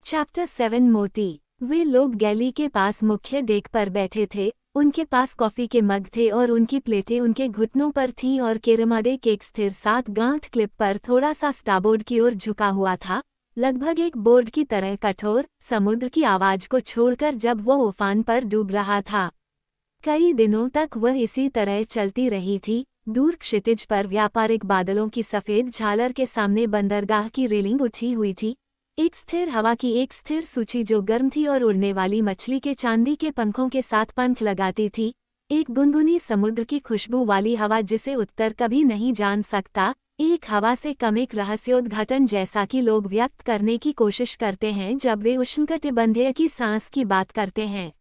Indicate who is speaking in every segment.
Speaker 1: Chapter 7 मोती। वे लोग गैली के पास मुख्य डेक पर बैठे थे। उनके पास कॉफी के मग थे और उनकी प्लेटें उनके घुटनों पर थीं और केरमाडे केक स्थिर 7 गांठ क्लिप पर थोड़ा सा स्टारबोर्ड की ओर झुका हुआ था, लगभग एक बोर्ड की तरह कठोर, समुद्र की आवाज को छोड़कर जब वह उफान पर डूब रहा था। कई दिनों तक वह इसी तरह चलती रही थी। दूर क्षितिज पर व्यापारिक बादलों की सफ़ेद झालर के सामने बंदरगाह की रेलिंग उठी हुई थी, एक स्थिर हवा की एक स्थिर सूची जो गर्म थी और उड़ने वाली मछली के चांदी के पंखों के साथ पंख लगाती थी, एक गुनगुनी समुद्र की खुशबू वाली हवा जिसे उत्तर कभी नहीं जान सकता, एक हवा से कम एक रहस्योद्घाटन जैसा कि लोग व्यक्त करने की कोशिश करते हैं जब वे उष्णकटिबंधीय की सांस की बात करते हैं।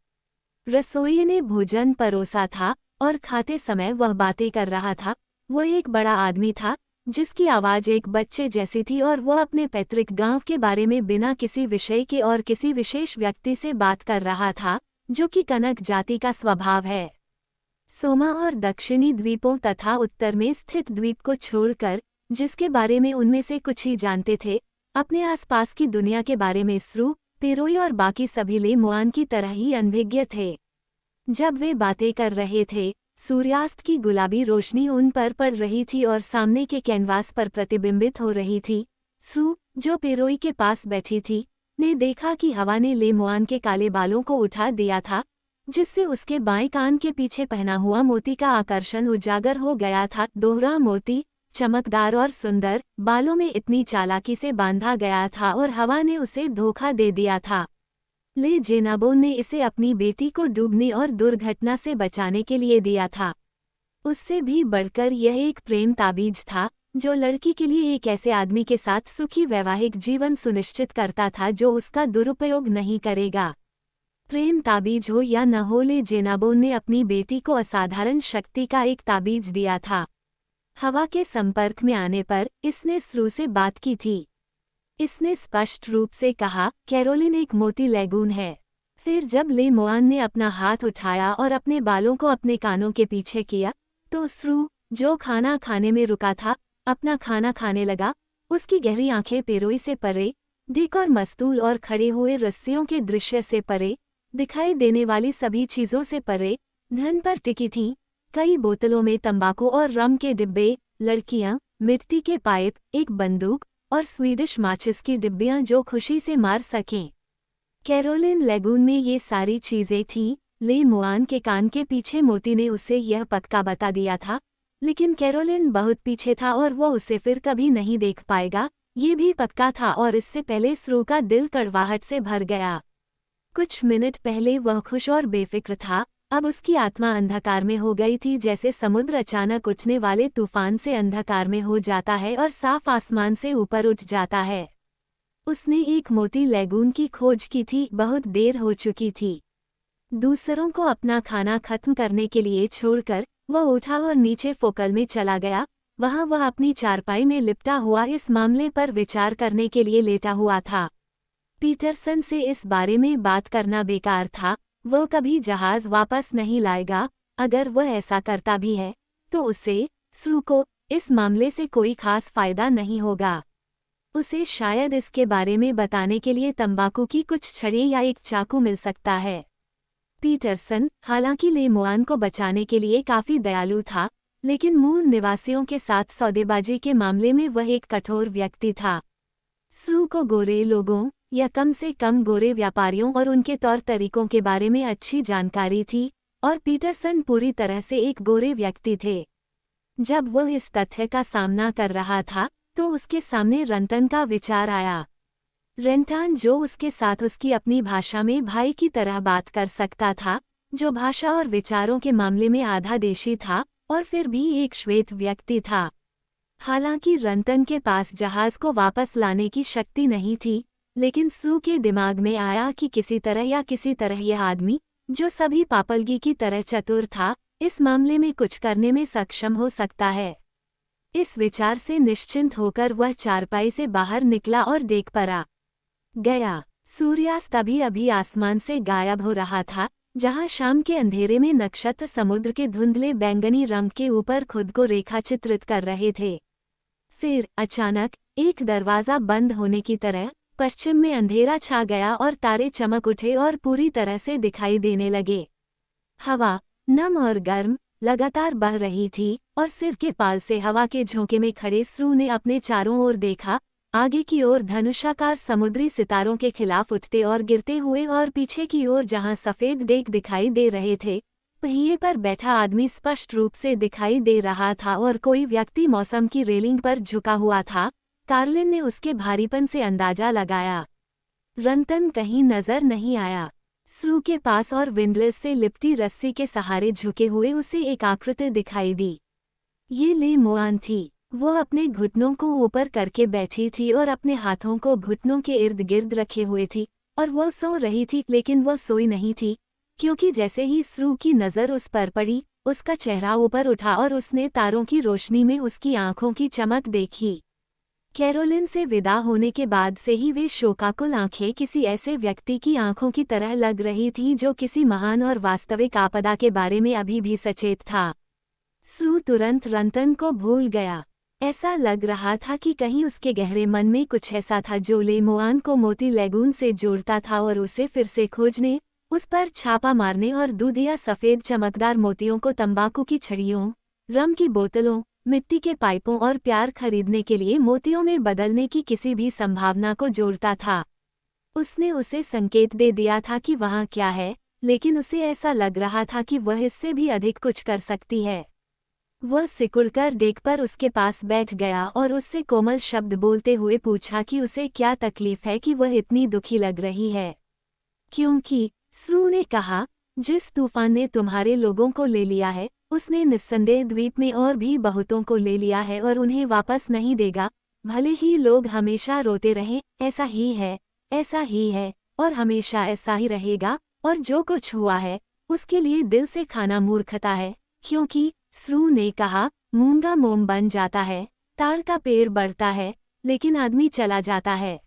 Speaker 1: रसोई ने भोजन परोसा था और खाते समय वह बातें कर रहा था। वह एक बड़ा आदमी था जिसकी आवाज़ एक बच्चे जैसी थी और वह अपने पैतृक गांव के बारे में बिना किसी विषय के और किसी विशेष व्यक्ति से बात कर रहा था, जो कि कनक जाति का स्वभाव है। सोमा और दक्षिणी द्वीपों तथा उत्तर में स्थित द्वीप को छोड़कर, जिसके बारे में उनमें से कुछ ही जानते थे, अपने आसपास की दुनिया के बारे में स्रू, पेरोई और बाकी सभी ले मुआन की तरह ही अनभिज्ञ थे। जब वे बातें कर रहे थे, सूर्यास्त की गुलाबी रोशनी उन पर पड़ रही थी और सामने के कैनवास पर प्रतिबिंबित हो रही थी। स्रू, जो पेरोई के पास बैठी थी, ने देखा कि हवा ने ले मुआन के काले बालों को उठा दिया था, जिससे उसके बाएं कान के पीछे पहना हुआ मोती का आकर्षण उजागर हो गया था। दोहरा मोती, चमकदार और सुंदर, बालों में इतनी चालाकी से बांधा गया था और हवा ने उसे धोखा दे दिया था। ले जेनाबो ने इसे अपनी बेटी को डूबने और दुर्घटना से बचाने के लिए दिया था। उससे भी बढ़कर यह एक प्रेम ताबीज था, जो लड़की के लिए एक ऐसे आदमी के साथ सुखी वैवाहिक जीवन सुनिश्चित करता था जो उसका दुरुपयोग नहीं करेगा। प्रेम ताबीज हो या न हो, ले जेनाबो ने अपनी बेटी को असाधारण शक्ति का एक ताबीज दिया था। हवा के संपर्क में आने पर इसने स्रू से बात की थी। इसने स्पष्ट रूप से कहा, कैरोलिन एक मोती लैगून है। फिर जब ले मुआन ने अपना हाथ उठाया और अपने बालों को अपने कानों के पीछे किया, तो स्रू, जो खाना खाने में रुका था, अपना खाना खाने लगा। उसकी गहरी आंखें पेरोई से परे, डिक और मस्तूल और खड़े हुए रस्सियों के दृश्य से परे, दिखाई देने वाली सभी चीज़ों से परे, धन पर टिकी थीं। कई बोतलों में तंबाकू और रम के डिब्बे, लड़कियां, मिट्टी के पाइप, एक बंदूक और स्वीडिश माचिस की डिब्बियां जो खुशी से मार सकें। कैरोलिन लैगून में ये सारी चीज़ें थीं। ले मुआन के कान के पीछे मोती ने उसे यह पक्का बता दिया था, लेकिन कैरोलिन बहुत पीछे था और वह उसे फिर कभी नहीं देख पाएगा, ये भी पक्का था। और इससे पहले स्रू का दिल कड़वाहट से भर गया। कुछ मिनट पहले वह खुश और बेफिक्र था, अब उसकी आत्मा अंधकार में हो गई थी, जैसे समुद्र अचानक उठने वाले तूफान से अंधकार में हो जाता है और साफ आसमान से ऊपर उठ जाता है। उसने एक मोती लैगून की खोज की थी, बहुत देर हो चुकी थी। दूसरों को अपना खाना खत्म करने के लिए छोड़कर वह उठा और नीचे फोकल में चला गया। वहां वह अपनी चारपाई में लिपटा हुआ इस मामले पर विचार करने के लिए लेटा हुआ था। पीटरसन से इस बारे में बात करना बेकार था। वह कभी जहाज वापस नहीं लाएगा। अगर वह ऐसा करता भी है तो उसे, स्रू को, इस मामले से कोई खास फायदा नहीं होगा। उसे शायद इसके बारे में बताने के लिए तंबाकू की कुछ छड़ें या एक चाकू मिल सकता है। पीटरसन, हालांकि ले मुआन को बचाने के लिए काफी दयालु था, लेकिन मूल निवासियों के साथ सौदेबाजी के मामले में वह एक कठोर व्यक्ति था। स्रू को गोरे लोगों, या कम से कम गोरे व्यापारियों और उनके तौर तरीकों के बारे में अच्छी जानकारी थी, और पीटरसन पूरी तरह से एक गोरे व्यक्ति थे। जब वह इस तथ्य का सामना कर रहा था, तो उसके सामने रंतन का विचार आया। रेंटान, जो उसके साथ उसकी अपनी भाषा में भाई की तरह बात कर सकता था, जो भाषा और विचारों के मामले में आधा देशी था और फिर भी एक श्वेत व्यक्ति था। हालांकि रंतन के पास जहाज को वापस लाने की शक्ति नहीं थी, लेकिन स्रू के दिमाग में आया कि किसी तरह यह आदमी, जो सभी पापलगी की तरह चतुर था, इस मामले में कुछ करने में सक्षम हो सकता है। इस विचार से निश्चिंत होकर वह चारपाई से बाहर निकला और डेक पर आ गया। सूर्यास्त अभी अभी आसमान से गायब हो रहा था, जहां शाम के अंधेरे में नक्षत्र समुद्र के धुंधले बैंगनी रंग के ऊपर खुद को रेखाचित्रित कर रहे थे। फिर अचानक एक दरवाजा बंद होने की तरह पश्चिम में अंधेरा छा गया और तारे चमक उठे और पूरी तरह से दिखाई देने लगे। हवा, नम और गर्म, लगातार बह रही थी और सिर के पाल से हवा के झोंके में खड़े स्रू ने अपने चारों ओर देखा, आगे की ओर धनुषाकार समुद्री सितारों के खिलाफ उठते और गिरते हुए, और पीछे की ओर जहां सफ़ेद डेक दिखाई दे रहे थे। पहिए पर बैठा आदमी स्पष्ट रूप से दिखाई दे रहा था और कोई व्यक्ति मौसम की रेलिंग पर झुका हुआ था। कार्लिन ने उसके भारीपन से अंदाजा लगाया। रंतन कहीं नजर नहीं आया। स्रू के पास और विंडलेस से लिपटी रस्सी के सहारे झुके हुए उसे एक आकृति दिखाई दी। ये ले मोआन थी। वो अपने घुटनों को ऊपर करके बैठी थी और अपने हाथों को घुटनों के इर्द गिर्द रखे हुए थी, और वो सो रही थी, लेकिन वो सोई नहीं थी, क्योंकि जैसे ही स्रू की नज़र उस पर पड़ी, उसका चेहरा ऊपर उठा और उसने तारों की रोशनी में उसकी आंखों की चमक देखी। कैरोलिन से विदा होने के बाद से ही वे शोकाकुल आंखें किसी ऐसे व्यक्ति की आंखों की तरह लग रही थीं जो किसी महान और वास्तविक आपदा के बारे में अभी भी सचेत था। स्रू तुरंत रंतन को भूल गया। ऐसा लग रहा था कि कहीं उसके गहरे मन में कुछ ऐसा था जो ले मोआन को मोती लैगून से जोड़ता था और उसे फिर से खोजने, उस पर छापा मारने और दूध या सफ़ेद चमकदार मोतियों को तंबाकू की छड़ियों, रम की बोतलों, मिट्टी के पाइपों और प्यार खरीदने के लिए मोतियों में बदलने की किसी भी संभावना को जोड़ता था। उसने उसे संकेत दे दिया था कि वहाँ क्या है, लेकिन उसे ऐसा लग रहा था कि वह इससे भी अधिक कुछ कर सकती है। वह सिकुड़कर डेक पर उसके पास बैठ गया और उससे कोमल शब्द बोलते हुए पूछा कि उसे क्या तकलीफ है कि वह इतनी दुखी लग रही है। क्योंकि, स्रू ने कहा, जिस तूफान ने तुम्हारे लोगों को ले लिया है, उसने निस्संदेह द्वीप में और भी बहुतों को ले लिया है और उन्हें वापस नहीं देगा। भले ही लोग हमेशा रोते रहें, ऐसा ही है और हमेशा ऐसा ही रहेगा, और जो कुछ हुआ है उसके लिए दिल से खाना मूर्खता है, क्योंकि, स्रू ने कहा, मूंगा मोम बन जाता है, ताड़ का पेड़ बढ़ता है, लेकिन आदमी चला जाता है।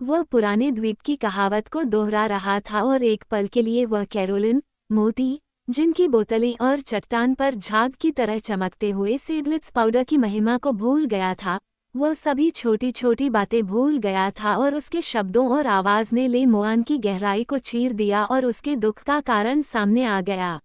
Speaker 1: वह पुराने द्वीप की कहावत को दोहरा रहा था और एक पल के लिए वह कैरोलिन, मोती, जिनकी बोतलें और चट्टान पर झाग की तरह चमकते हुए सीडलेट्स पाउडर की महिमा को भूल गया था। वह सभी छोटी छोटी बातें भूल गया था और उसके शब्दों और आवाज़ ने ले मोआन की गहराई को चीर दिया और उसके दुख का कारण सामने आ गया।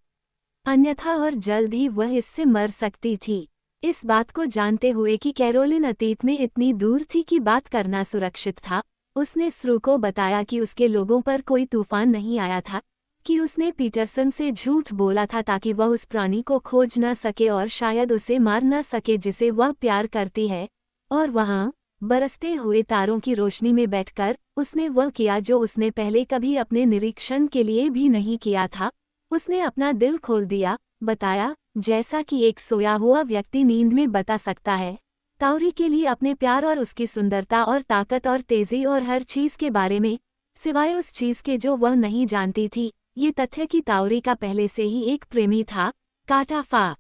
Speaker 1: अन्यथा और जल्द ही वह इससे मर सकती थी। इस बात को जानते हुए कि कैरोलिन अतीत में इतनी दूर थी कि बात करना सुरक्षित था, उसने स्रू को बताया कि उसके लोगों पर कोई तूफान नहीं आया था, कि उसने पीटरसन से झूठ बोला था ताकि वह उस प्राणी को खोज न सके और शायद उसे मार न सके जिसे वह प्यार करती है, और वहाँ, बरसते हुए तारों की रोशनी में बैठकर, उसने वह किया जो उसने पहले कभी अपने निरीक्षण के लिए भी नहीं किया था। उसने अपना दिल खोल दिया, बताया, जैसा कि एक सोया हुआ व्यक्ति नींद में बता सकता है, ताउरी के लिए अपने प्यार और उसकी सुंदरता और ताकत और तेजी और हर चीज़ के बारे में, सिवाय उस चीज़ के जो वह नहीं जानती थी, ये तथ्य कि ताउरी का पहले से ही एक प्रेमी था, काटाफा।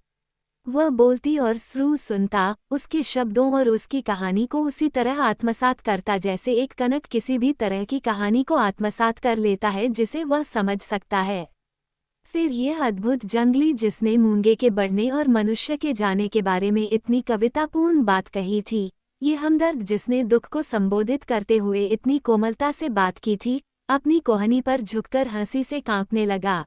Speaker 1: वह बोलती और स्रू सुनता, उसके शब्दों और उसकी कहानी को उसी तरह आत्मसात करता जैसे एक कनक किसी भी तरह की कहानी को आत्मसात कर लेता है जिसे वह समझ सकता है। फिर यह अद्भुत जंगली जिसने मूंगे के बढ़ने और मनुष्य के जाने के बारे में इतनी कवितापूर्ण बात कही थी, ये हमदर्द जिसने दुख को संबोधित करते हुए इतनी कोमलता से बात की थी, अपनी कोहनी पर झुककर हंसी से कांपने लगा।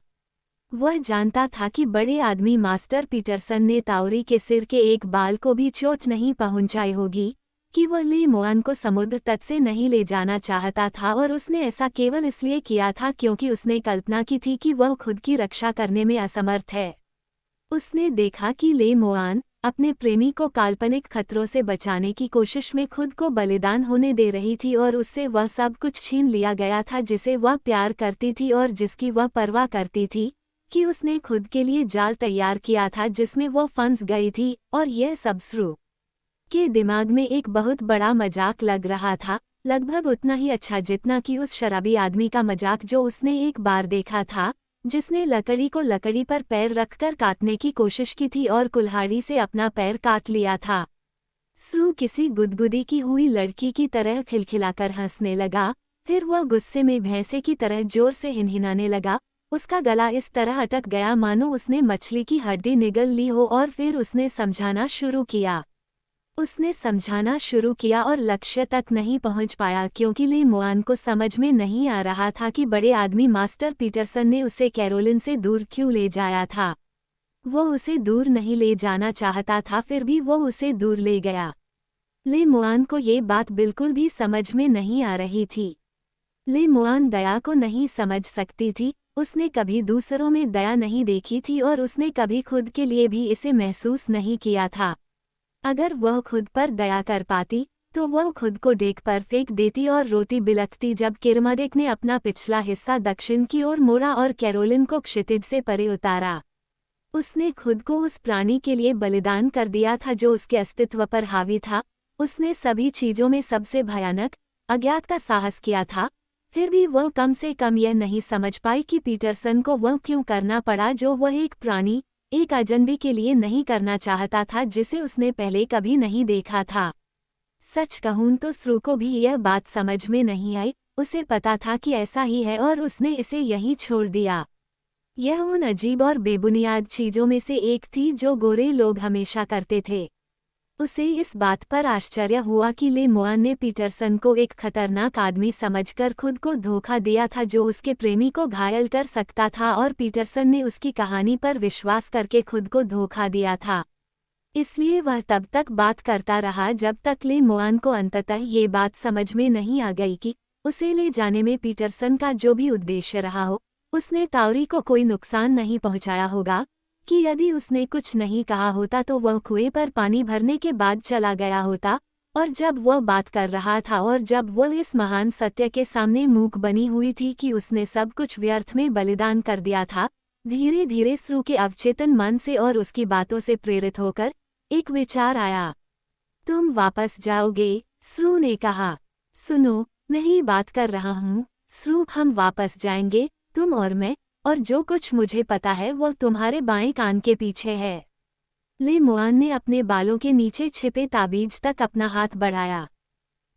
Speaker 1: वह जानता था कि बड़े आदमी मास्टर पीटरसन ने ताउरी के सिर के एक बाल को भी चोट नहीं पहुंचाई होगी, कि वह ले मोआन को समुद्र तट से नहीं ले जाना चाहता था, और उसने ऐसा केवल इसलिए किया था क्योंकि उसने कल्पना की थी कि वह खुद की रक्षा करने में असमर्थ है। उसने देखा कि ले मोआन अपने प्रेमी को काल्पनिक खतरों से बचाने की कोशिश में खुद को बलिदान होने दे रही थी और उससे वह सब कुछ छीन लिया गया था जिसे वह प्यार करती थी और जिसकी वह परवाह करती थी, कि उसने खुद के लिए जाल तैयार किया था जिसमें वो फंस गई थी, और यह सब स्रू के दिमाग में एक बहुत बड़ा मजाक लग रहा था, लगभग उतना ही अच्छा जितना कि उस शराबी आदमी का मजाक जो उसने एक बार देखा था, जिसने लकड़ी को लकड़ी पर पैर रखकर काटने की कोशिश की थी और कुल्हाड़ी से अपना पैर काट लिया था। स्रू किसी गुदगुदी की हुई लड़की की तरह खिलखिलाकर हंसने लगा, फिर वह गुस्से में भैंसे की तरह जोर से हिनहिनाने लगा। उसका गला इस तरह अटक गया मानो उसने मछली की हड्डी निगल ली हो, और फिर उसने समझाना शुरू किया। उसने समझाना शुरू किया और लक्ष्य तक नहीं पहुंच पाया क्योंकि ले मुआन को समझ में नहीं आ रहा था कि बड़े आदमी मास्टर पीटरसन ने उसे कैरोलिन से दूर क्यों ले जाया था। वो उसे दूर नहीं ले जाना चाहता था, फिर भी वो उसे दूर ले गया। ले मुआन को ये बात बिल्कुल भी समझ में नहीं आ रही थी। ले मुआन दया को नहीं समझ सकती थी, उसने कभी दूसरों में दया नहीं देखी थी और उसने कभी खुद के लिए भी इसे महसूस नहीं किया था। अगर वह खुद पर दया कर पाती तो वह खुद को डेक पर फेंक देती और रोती बिलखती जब किरमाडेक ने अपना पिछला हिस्सा दक्षिण की ओर मोड़ा और कैरोलिन को क्षितिज से परे उतारा। उसने खुद को उस प्राणी के लिए बलिदान कर दिया था जो उसके अस्तित्व पर हावी था। उसने सभी चीजों में सबसे भयानक अज्ञात का साहस किया था, फिर भी वह कम से कम यह नहीं समझ पाई कि पीटरसन को वह क्यों करना पड़ा जो वह एक प्राणी, एक अजनबी के लिए नहीं करना चाहता था जिसे उसने पहले कभी नहीं देखा था। सच कहूं तो स्रू को भी यह बात समझ में नहीं आई। उसे पता था कि ऐसा ही है और उसने इसे यहीं छोड़ दिया। यह उन अजीब और बेबुनियाद चीजों में से एक थी जो गोरे लोग हमेशा करते थे। उसे इस बात पर आश्चर्य हुआ कि ले मुआन ने पीटरसन को एक खतरनाक आदमी समझकर खुद को धोखा दिया था जो उसके प्रेमी को घायल कर सकता था, और पीटरसन ने उसकी कहानी पर विश्वास करके खुद को धोखा दिया था। इसलिए वह तब तक बात करता रहा जब तक ले मुआन को अंततः ये बात समझ में नहीं आ गई कि उसे ले जाने में पीटरसन का जो भी उद्देश्य रहा हो, उसने ताउरी को कोई नुकसान नहीं पहुंचाया होगा, कि यदि उसने कुछ नहीं कहा होता तो वह कुएं पर पानी भरने के बाद चला गया होता, और जब वह बात कर रहा था और जब वह इस महान सत्य के सामने मूक बनी हुई थी कि उसने सब कुछ व्यर्थ में बलिदान कर दिया था, धीरे धीरे स्रू के अवचेतन मन से और उसकी बातों से प्रेरित होकर एक विचार आया। तुम वापस जाओगे? स्रू ने कहा। सुनो, मैं ही बात कर रहा हूँ स्रू, हम वापस जाएंगे, तुम और मैं, और जो कुछ मुझे पता है वो तुम्हारे बाएं कान के पीछे है। ले मुआन ने अपने बालों के नीचे छिपे ताबीज तक अपना हाथ बढ़ाया।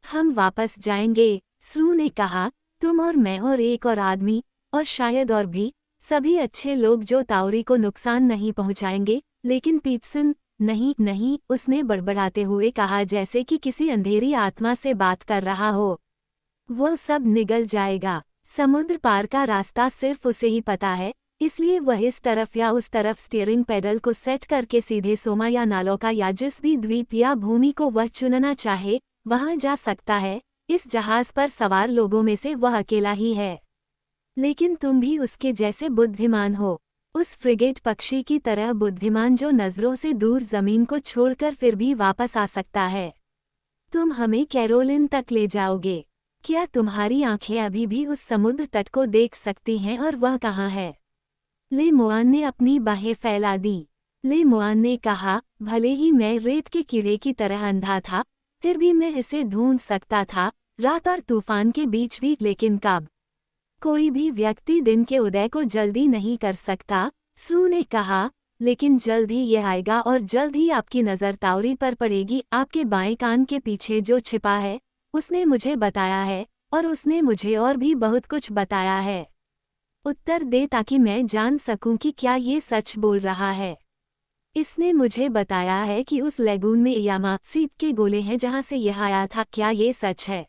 Speaker 1: हम वापस जाएंगे, स्रू ने कहा, तुम और मैं और एक और आदमी, और शायद और भी सभी अच्छे लोग जो ताउरी को नुकसान नहीं पहुंचाएंगे, लेकिन पीटरसन नहीं नहीं, उसने बड़बड़ाते हुए कहा जैसे कि किसी अंधेरी आत्मा से बात कर रहा हो। वो सब निगल जाएगा। समुद्र पार का रास्ता सिर्फ उसे ही पता है, इसलिए वह इस तरफ या उस तरफ स्टीयरिंग पैडल को सेट करके सीधे सोमा या नालोका या जिस भी द्वीप या भूमि को वह चुनना चाहे वहां जा सकता है। इस जहाज पर सवार लोगों में से वह अकेला ही है, लेकिन तुम भी उसके जैसे बुद्धिमान हो, उस फ्रिगेट पक्षी की तरह बुद्धिमान जो नजरों से दूर जमीन को छोड़कर फिर भी वापस आ सकता है। तुम हमें कैरोलिन तक ले जाओगे। क्या तुम्हारी आंखें अभी भी उस समुद्र तट को देख सकती हैं और वह कहाँ है? ले मुआन ने अपनी बाहें फैला दी। ले मुआन ने कहा, भले ही मैं रेत के कीड़े की तरह अंधा था, फिर भी मैं इसे ढूंढ सकता था, रात और तूफान के बीच भी। लेकिन कब? कोई भी व्यक्ति दिन के उदय को जल्दी नहीं कर सकता, स्रू ने कहा, लेकिन जल्द ही यह आएगा और जल्द ही आपकी नज़र ताउरी पर पड़ेगी, आपके बाएं कान के पीछे जो छिपा है। उसने मुझे बताया है, और उसने मुझे और भी बहुत कुछ बताया है। उत्तर दे ताकि मैं जान सकूं कि क्या ये सच बोल रहा है। इसने मुझे बताया है कि उस लेगून में यामा सीप के गोले हैं जहां से यह आया था। क्या ये सच है?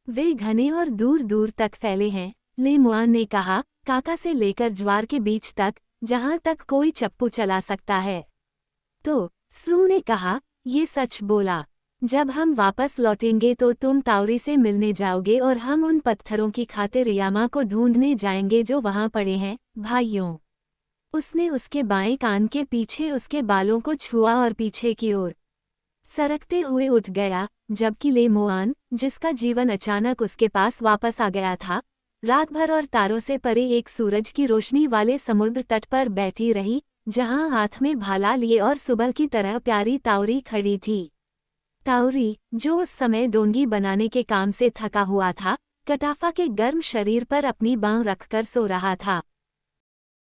Speaker 1: वे घने और दूर दूर तक फैले हैं, ले मुआन ने कहा, काका से लेकर ज्वार के बीच तक, जहां तक कोई चप्पू चला सकता है। तो स्रू ने कहा, ये सच बोला। जब हम वापस लौटेंगे तो तुम ताउरी से मिलने जाओगे और हम उन पत्थरों की खातिर यामा को ढूंढने जाएंगे जो वहां पड़े हैं, भाइयों। उसने उसके बाएं कान के पीछे उसके बालों को छुआ और पीछे की ओर सरकते हुए उठ गया, जबकि ले मुआन, जिसका जीवन अचानक उसके पास वापस आ गया था, रात भर और तारों से परे एक सूरज की रोशनी वाले समुद्र तट पर बैठी रही, जहां हाथ में भाला लिए और सुबह की तरह प्यारी ताउरी खड़ी थी। ताउरी, जो उस समय डोंगी बनाने के काम से थका हुआ था, कटाफा के गर्म शरीर पर अपनी बांह रखकर सो रहा था।